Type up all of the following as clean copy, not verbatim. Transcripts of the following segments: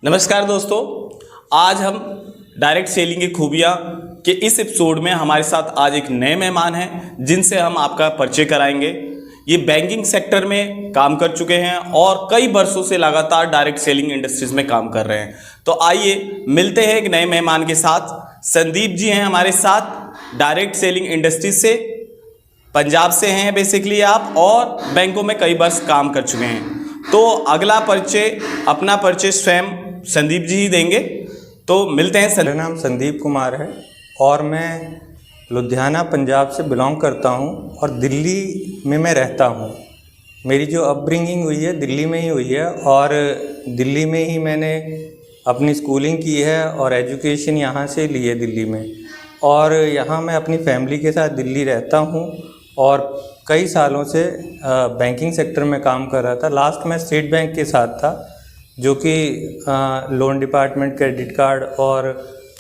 नमस्कार दोस्तों, आज हम डायरेक्ट सेलिंग की खूबियाँ के इस एपिसोड में हमारे साथ आज एक नए मेहमान हैं जिनसे हम आपका परिचय कराएंगे। ये बैंकिंग सेक्टर में काम कर चुके हैं और कई वर्षों से लगातार डायरेक्ट सेलिंग इंडस्ट्रीज में काम कर रहे हैं। तो आइए मिलते हैं एक नए मेहमान के साथ। संदीप जी हैं हमारे साथ, डायरेक्ट सेलिंग इंडस्ट्रीज से, पंजाब से हैं बेसिकली आप, और बैंकों में कई वर्ष काम कर चुके हैं। तो अगला परिचय, अपना परिचय स्वयं संदीप जी ही देंगे। तो मिलते हैं। मेरा नाम संदीप कुमार है और मैं लुधियाना पंजाब से बिलोंग करता हूं और दिल्ली में मैं रहता हूं। मेरी जो अपब्रिंगिंग हुई है दिल्ली में ही हुई है और दिल्ली में ही मैंने अपनी स्कूलिंग की है और एजुकेशन यहां से ली है दिल्ली में। और यहां मैं अपनी फैमिली के साथ दिल्ली रहता हूं और कई सालों से बैंकिंग सेक्टर में काम कर रहा था। लास्ट में स्टेट बैंक के साथ था, जो कि लोन डिपार्टमेंट, क्रेडिट कार्ड और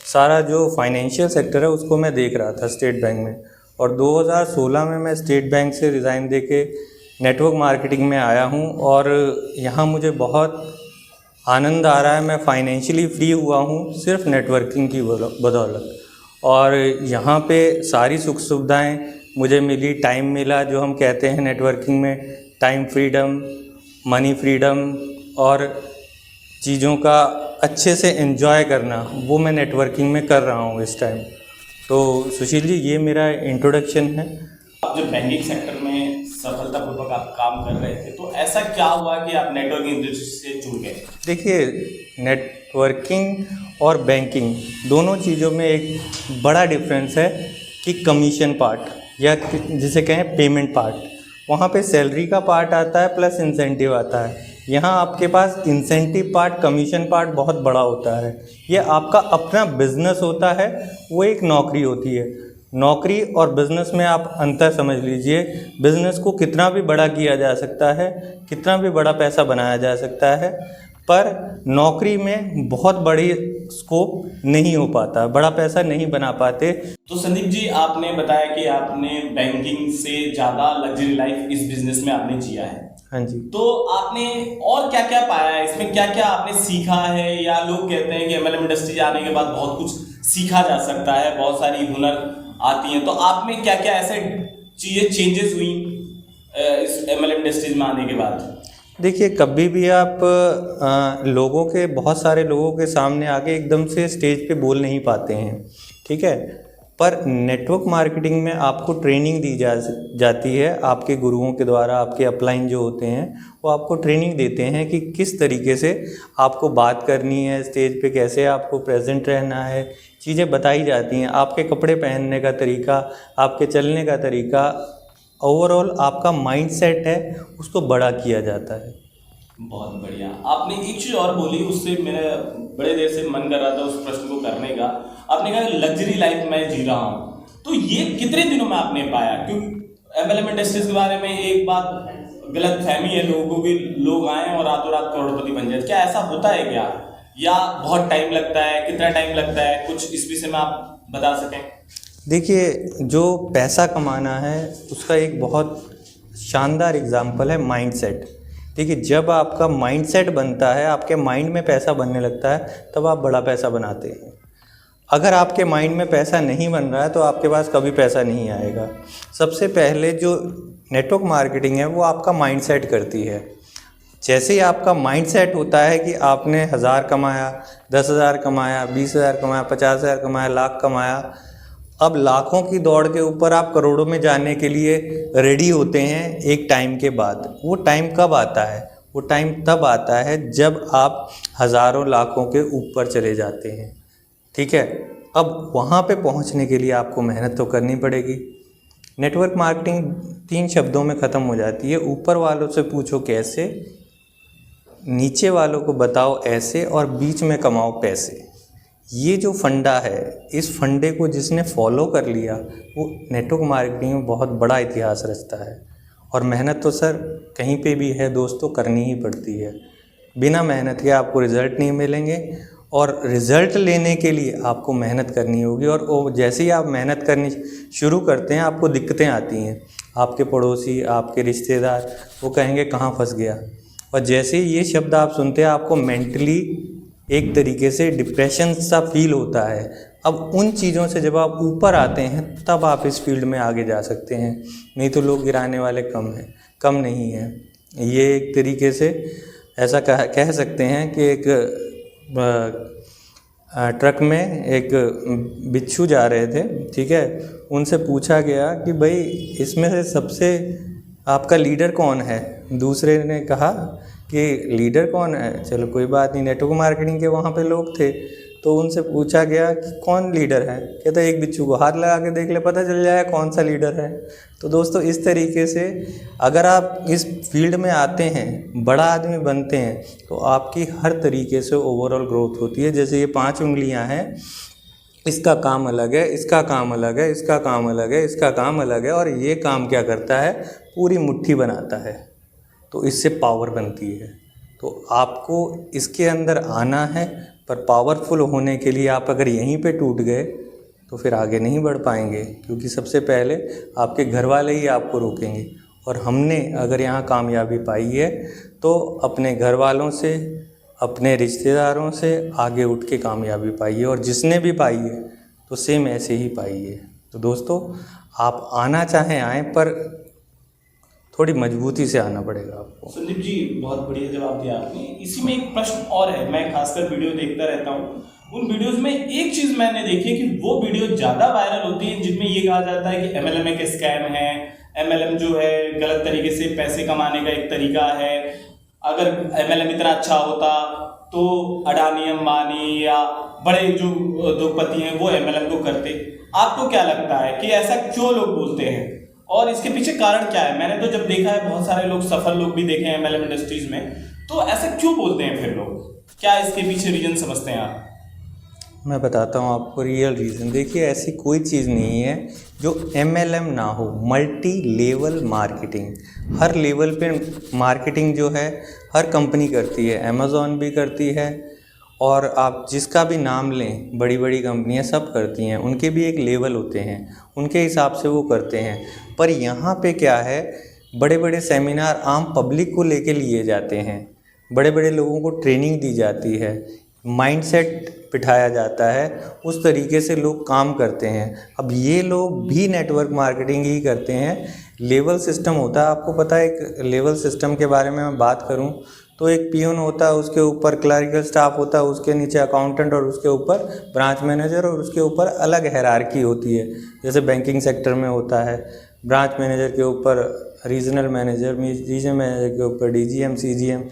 सारा जो फाइनेंशियल सेक्टर है उसको मैं देख रहा था स्टेट बैंक में। और 2016 में मैं स्टेट बैंक से रिज़ाइन दे के नेटवर्क मार्केटिंग में आया हूं और यहाँ मुझे बहुत आनंद आ रहा है। मैं फाइनेंशियली फ्री हुआ हूं सिर्फ नेटवर्किंग की बदौलत। और यहाँ पे सारी सुख सुविधाएँ मुझे मिली, टाइम मिला, जो हम कहते हैं नेटवर्किंग में टाइम फ्रीडम, मनी फ्रीडम और चीज़ों का अच्छे से एंजॉय करना, वो मैं नेटवर्किंग में कर रहा हूँ इस टाइम। तो सुशील जी, ये मेरा इंट्रोडक्शन है। आप जब बैंकिंग सेक्टर में सफलतापूर्वक आप काम कर रहे थे तो ऐसा क्या हुआ कि आप नेटवर्किंग इंडस्ट्री से जुड़ गए? देखिए, नेटवर्किंग और बैंकिंग दोनों चीज़ों में एक बड़ा डिफरेंस है कि कमीशन पार्ट या जिसे कहें पेमेंट पार्ट, वहाँ पे सैलरी का पार्ट आता है प्लस इंसेंटिव आता है। यहाँ आपके पास इंसेंटिव पार्ट, कमीशन पार्ट बहुत बड़ा होता है। ये आपका अपना बिजनेस होता है, वो एक नौकरी होती है। नौकरी और बिज़नेस में आप अंतर समझ लीजिए। बिज़नेस को कितना भी बड़ा किया जा सकता है, कितना भी बड़ा पैसा बनाया जा सकता है, पर नौकरी में बहुत बड़ी स्कोप नहीं हो पाता, बड़ा पैसा नहीं बना पाते। तो संदीप जी, आपने बताया कि आपने बैंकिंग से ज़्यादा लग्जरी लाइफ इस बिजनेस में आपने जिया है। हाँ जी। तो आपने और क्या क्या पाया है इसमें, क्या क्या आपने सीखा है? या लोग कहते हैं कि एमएलएम इंडस्ट्री आने के बाद बहुत कुछ सीखा जा सकता है, बहुत सारी हुनर आती हैं, तो आप में क्या क्या ऐसे चीज़ें चेंजेस हुई इस एमएलएम इंडस्ट्रीज में आने के बाद? देखिए, कभी भी आप लोगों के, बहुत सारे लोगों के सामने आके एकदम से स्टेज पे बोल नहीं पाते हैं, ठीक है। पर नेटवर्क मार्केटिंग में आपको ट्रेनिंग दी जाती है आपके गुरुओं के द्वारा। आपके अपलाइन जो होते हैं वो आपको ट्रेनिंग देते हैं कि किस तरीके से आपको बात करनी है, स्टेज पे कैसे आपको प्रेजेंट रहना है, चीज़ें बताई जाती हैं। आपके कपड़े पहनने का तरीका, आपके चलने का तरीका, ओवरऑल आपका माइंडसेट है उसको बड़ा किया जाता है। बहुत बढ़िया। आपने एक चीज़ और बोली, उससे मेरा बड़े देर से मन कर रहा था उस प्रश्न को करने का। आपने कहा लग्जरी लाइफ मैं जी रहा हूँ, तो ये कितने दिनों में आपने पाया? क्योंकि एमएलएम इंडस्ट्रीज के बारे में एक बात गलत फहमी है लोगों की, लोग आए और रातों रात करोड़पति बन जाए। क्या ऐसा होता है क्या, या बहुत टाइम लगता है? कितना टाइम लगता है, कुछ इस विषय में आप बता सकें? देखिए, जो पैसा कमाना है उसका एक बहुत शानदार एग्जाम्पल है माइंडसेट। देखिए, जब आपका माइंडसेट बनता है, आपके माइंड में पैसा बनने लगता है, तब आप बड़ा पैसा बनाते हैं। अगर आपके माइंड में पैसा नहीं बन रहा है तो आपके पास कभी पैसा नहीं आएगा। सबसे पहले जो नेटवर्क मार्केटिंग है वो आपका माइंडसेट करती है। जैसे ही आपका माइंडसेट होता है कि आपने 1000 कमाया, 10,000 कमाया, 20,000 कमाया, 50,000 कमाया, लाख कमाया, अब लाखों की दौड़ के ऊपर आप करोड़ों में जाने के लिए रेडी होते हैं एक टाइम के बाद। वो टाइम कब आता है? वो टाइम तब आता है जब आप हज़ारों लाखों के ऊपर चले जाते हैं, ठीक है। अब वहाँ पे पहुँचने के लिए आपको मेहनत तो करनी पड़ेगी। नेटवर्क मार्केटिंग 3 शब्दों में ख़त्म हो जाती है। ऊपर वालों से पूछो कैसे, नीचे वालों को बताओ ऐसे, और बीच में कमाओ पैसे। ये जो फंडा है, इस फंडे को जिसने फॉलो कर लिया वो नेटवर्क मार्केटिंग में बहुत बड़ा इतिहास रचता है। और मेहनत तो सर कहीं पे भी है दोस्तों, करनी ही पड़ती है। बिना मेहनत के आपको रिज़ल्ट नहीं मिलेंगे, और रिज़ल्ट लेने के लिए आपको मेहनत करनी होगी। और वो जैसे ही आप मेहनत करनी शुरू करते हैं आपको दिक्कतें आती हैं। आपके पड़ोसी, आपके रिश्तेदार वो कहेंगे कहाँ फंस गया। और जैसे ही ये शब्द आप सुनते हैं आपको मेंटली एक तरीके से डिप्रेशन सा फील होता है। अब उन चीज़ों से जब आप ऊपर आते हैं तब आप इस फील्ड में आगे जा सकते हैं, नहीं तो लोग गिराने वाले कम नहीं हैं। ये एक तरीके से ऐसा कह सकते हैं कि एक ट्रक में एक बिच्छू जा रहे थे, ठीक है। उनसे पूछा गया कि भाई इसमें से सबसे आपका लीडर कौन है। दूसरे ने कहा कि लीडर कौन है, चलो कोई बात नहीं, नेटवर्क मार्केटिंग के वहाँ पे लोग थे, तो उनसे पूछा गया कि कौन लीडर है। कहता एक बिच्छू को हाथ लगा के देख ले, पता चल जाए कौन सा लीडर है। तो दोस्तों इस तरीके से अगर आप इस फील्ड में आते हैं, बड़ा आदमी बनते हैं, तो आपकी हर तरीके से ओवरऑल ग्रोथ होती है। जैसे ये 5 उंगलियां हैं, इसका काम अलग है, इसका काम अलग है, इसका काम अलग है, इसका काम अलग है, और ये काम क्या करता है, पूरी मुट्ठी बनाता है, तो इससे पावर बनती है। तो आपको इसके अंदर आना है, पर पावरफुल होने के लिए आप अगर यहीं पे टूट गए तो फिर आगे नहीं बढ़ पाएंगे, क्योंकि सबसे पहले आपके घर वाले ही आपको रोकेंगे। और हमने अगर यहाँ कामयाबी पाई है तो अपने घर वालों से, अपने रिश्तेदारों से आगे उठ के कामयाबी पाई है, और जिसने भी पाई है तो सेम ऐसे ही पाई है। तो दोस्तों आप आना चाहें आएँ, पर थोड़ी मजबूती से आना पड़ेगा आपको। संदीप जी बहुत बढ़िया जवाब दिया आपने। इसी में एक प्रश्न और है, मैं खासकर वीडियो देखता रहता हूँ, उन वीडियोस में एक चीज मैंने देखी है कि वो वीडियो ज्यादा वायरल होती है जिनमें ये कहा जाता है कि एमएलएम एक स्कैम है, एमएलएम जो है गलत तरीके से पैसे कमाने का एक तरीका है। अगर एमएलएम इतना अच्छा होता तो अडानी अंबानी या बड़े जो उद्योगपति हैं वो एमएलएम को करते। आपको क्या लगता है कि ऐसा क्यों लोग बोलते हैं और इसके पीछे कारण क्या है? मैंने तो जब देखा है, बहुत सारे लोग, सफल लोग भी देखे हैं एमएलएम इंडस्ट्रीज में, तो ऐसा क्यों बोलते हैं फिर लोग? क्या इसके पीछे रीजन समझते हैं आप? मैं बताता हूँ आपको रियल रीज़न। देखिए ऐसी कोई चीज़ नहीं है जो एमएलएम ना हो। मल्टी लेवल मार्केटिंग, हर लेवल पे मार्केटिंग जो है हर कंपनी करती है। अमेज़ॉन भी करती है, और आप जिसका भी नाम लें, बड़ी बड़ी कंपनियां सब करती हैं। उनके भी एक लेवल होते हैं, उनके हिसाब से वो करते हैं। पर यहाँ पे क्या है, बड़े बड़े सेमिनार आम पब्लिक को लेके लिए जाते हैं, बड़े बड़े लोगों को ट्रेनिंग दी जाती है, माइंडसेट बिठाया जाता है, उस तरीके से लोग काम करते हैं। अब ये लोग भी नेटवर्क मार्केटिंग ही करते हैं। लेवल सिस्टम होता है, आपको पता है। एक लेवल सिस्टम के बारे में मैं बात करूं तो एक पियून होता है, उसके ऊपर क्लरिकल स्टाफ होता है, उसके नीचे अकाउंटेंट, और उसके ऊपर ब्रांच मैनेजर, और उसके ऊपर अलग हायरार्की होती है। जैसे बैंकिंग सेक्टर में होता है, ब्रांच मैनेजर के ऊपर रीजनल मैनेजर, रीजनल मैनेजर के ऊपर डीजीएम, सीजीएम,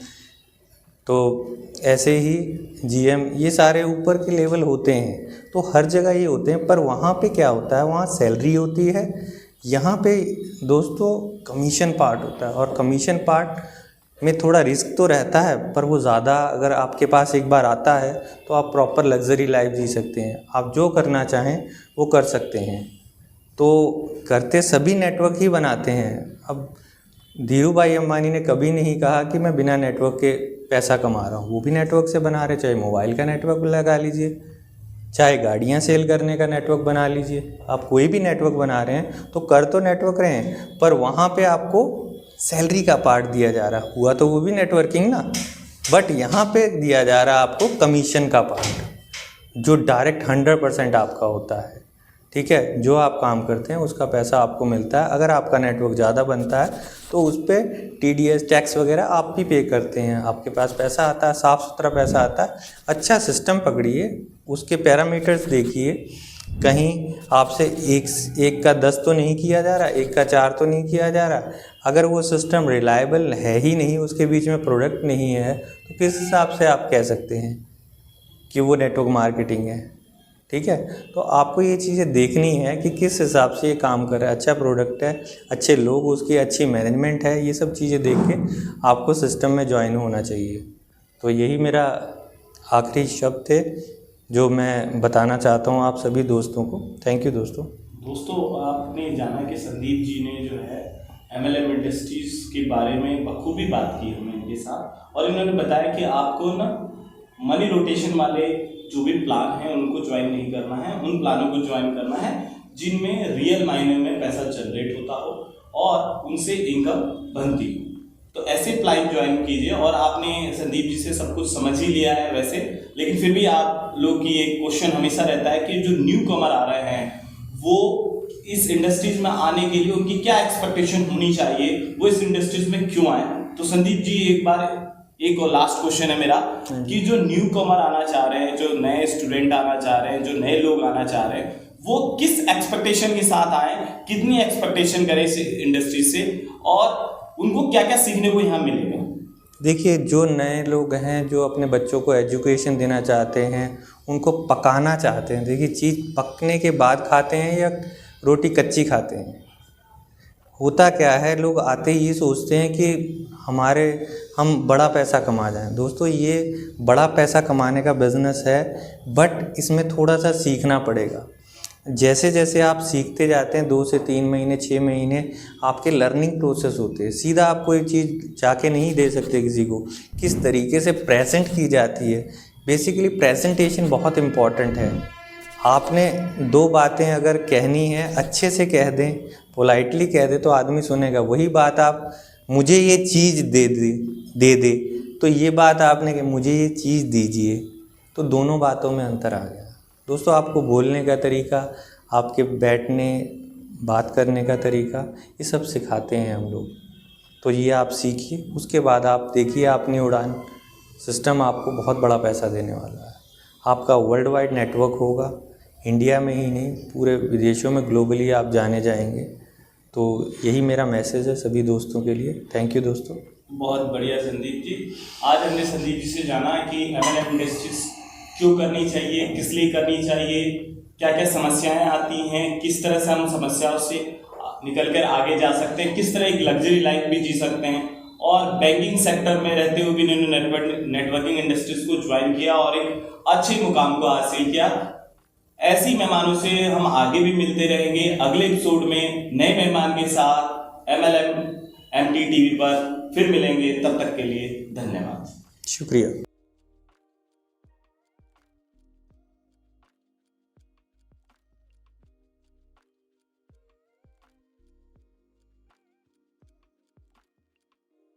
तो ऐसे ही जीएम, ये सारे ऊपर के लेवल होते हैं। तो हर जगह ये होते हैं। पर वहाँ पे क्या होता है, वहाँ सैलरी होती है। यहाँ पे दोस्तों कमीशन पार्ट होता है, और कमीशन पार्ट में थोड़ा रिस्क तो रहता है, पर वो ज़्यादा अगर आपके पास एक बार आता है तो आप प्रॉपर लग्जरी लाइफ जी सकते हैं। आप जो करना चाहें वो कर सकते हैं। तो करते सभी नेटवर्क ही बनाते हैं। अब धीरू भाई अंबानी ने कभी नहीं कहा कि मैं बिना नेटवर्क के पैसा कमा रहा हूँ, वो भी नेटवर्क से बना रहे। चाहे मोबाइल का नेटवर्क लगा लीजिए, चाहे गाड़ियाँ सेल करने का नेटवर्क बना लीजिए, आप कोई भी नेटवर्क बना रहे हैं तो कर तो नेटवर्क रहे हैं, पर वहाँ पे आपको सैलरी का पार्ट दिया जा रहा हुआ तो वो भी नेटवर्किंग ना। बट यहाँ पे दिया जा रहा है आपको कमीशन का पार्ट, जो डायरेक्ट 100% आपका होता है। ठीक है, जो आप काम करते हैं उसका पैसा आपको मिलता है। अगर आपका नेटवर्क ज़्यादा बनता है तो उस पर TDS टैक्स वगैरह आप भी पे करते हैं, आपके पास पैसा आता है, साफ़ सुथरा पैसा आता है। अच्छा सिस्टम पकड़िए, उसके पैरामीटर्स देखिए, कहीं आपसे एक का 10 तो नहीं किया जा रहा, एक का 4 तो नहीं किया जा रहा। अगर वो सिस्टम रिलायबल है ही नहीं, उसके बीच में प्रोडक्ट नहीं है, तो किस हिसाब से आप कह सकते हैं कि वो नेटवर्क मार्केटिंग है? ठीक है, तो आपको ये चीज़ें देखनी है कि किस हिसाब से ये काम कर रहा है। अच्छा प्रोडक्ट है, अच्छे लोग, उसकी अच्छी मैनेजमेंट है, ये सब चीज़ें देख के आपको सिस्टम में ज्वाइन होना चाहिए। तो यही मेरा आखिरी शब्द थे जो मैं बताना चाहता हूँ आप सभी दोस्तों को। थैंक यू दोस्तों। आपने जाना कि संदीप जी ने जो है MLM इंडस्ट्रीज के बारे में बखूबी बात की हमें इनके साथ, और इन्होंने बताया कि आपको ना मनी रोटेशन वाले जो भी प्लान हैं उनको ज्वाइन नहीं करना है, उन प्लानों को ज्वाइन करना है जिनमें रियल मायने में पैसा जनरेट होता हो और उनसे इनकम बनती हो। तो ऐसे प्लान ज्वाइन कीजिए। और आपने संदीप जी से सब कुछ समझ ही लिया है वैसे, लेकिन फिर भी आप लोग की एक क्वेश्चन हमेशा रहता है कि जो न्यू कमर आ रहे हैं वो इस इंडस्ट्रीज में आने के लिए उनकी क्या एक्सपेक्टेशन होनी चाहिए, वो इस इंडस्ट्रीज में क्यों आए। तो संदीप जी एक और लास्ट क्वेश्चन है मेरा कि जो न्यू कमर आना चाह रहे हैं, जो नए स्टूडेंट आना चाह रहे हैं, जो नए लोग आना चाह रहे हैं, वो किस एक्सपेक्टेशन के साथ आए, कितनी एक्सपेक्टेशन करें इस इंडस्ट्री से, और उनको क्या क्या सीखने को यहाँ मिलेगा। देखिए, जो नए लोग हैं, जो अपने बच्चों को एजुकेशन देना चाहते हैं, उनको पकाना चाहते हैं। देखिए, चीज़ पकने के बाद खाते हैं या रोटी कच्ची खाते हैं। होता क्या है, लोग आते ही ये सोचते हैं कि हम बड़ा पैसा कमा जाएं। दोस्तों, ये बड़ा पैसा कमाने का बिजनेस है, बट इसमें थोड़ा सा सीखना पड़ेगा। जैसे जैसे आप सीखते जाते हैं, 2 से 3 महीने 6 महीने आपके लर्निंग प्रोसेस होते हैं। सीधा आप कोई चीज़ जाके नहीं दे सकते किसी को, किस तरीके से प्रेजेंट की जाती है। बेसिकली प्रेजेंटेशन बहुत इम्पॉर्टेंट है। आपने 2 बातें अगर कहनी है, अच्छे से कह दें, पोलाइटली कह दें तो आदमी सुनेगा। वही बात आप मुझे ये चीज़ दे दे तो ये बात आपने कि मुझे ये चीज़ दीजिए, तो दोनों बातों में अंतर आ गया। दोस्तों, आपको बोलने का तरीका, आपके बैठने बात करने का तरीका, ये सब सिखाते हैं हम लोग। तो ये आप सीखिए, उसके बाद आप देखिए अपनी उड़ान सिस्टम आपको बहुत बड़ा पैसा देने वाला है। आपका वर्ल्ड वाइड नेटवर्क होगा, इंडिया में ही नहीं पूरे विदेशों में, ग्लोबली आप जाने जाएंगे। तो यही मेरा मैसेज है सभी दोस्तों के लिए। थैंक यू दोस्तों। बहुत बढ़िया संदीप जी। आज हमने संदीप जी से जाना कि MLM इंडस्ट्रीज क्यों करनी चाहिए, किस लिए करनी चाहिए, क्या क्या समस्याएं आती हैं, किस तरह से हम समस्याओं से निकल कर आगे जा सकते हैं, किस तरह एक लग्जरी लाइफ भी जी सकते हैं, और बैंकिंग सेक्टर में रहते हुए भी इन्होंने नेटवर्किंग इंडस्ट्रीज को ज्वाइन किया और एक अच्छे मुकाम को हासिल किया। ऐसी मेहमानों से हम आगे भी मिलते रहेंगे अगले एपिसोड में नए मेहमान के साथ MLM MT TV पर फिर मिलेंगे। तब तक के लिए धन्यवाद, शुक्रिया।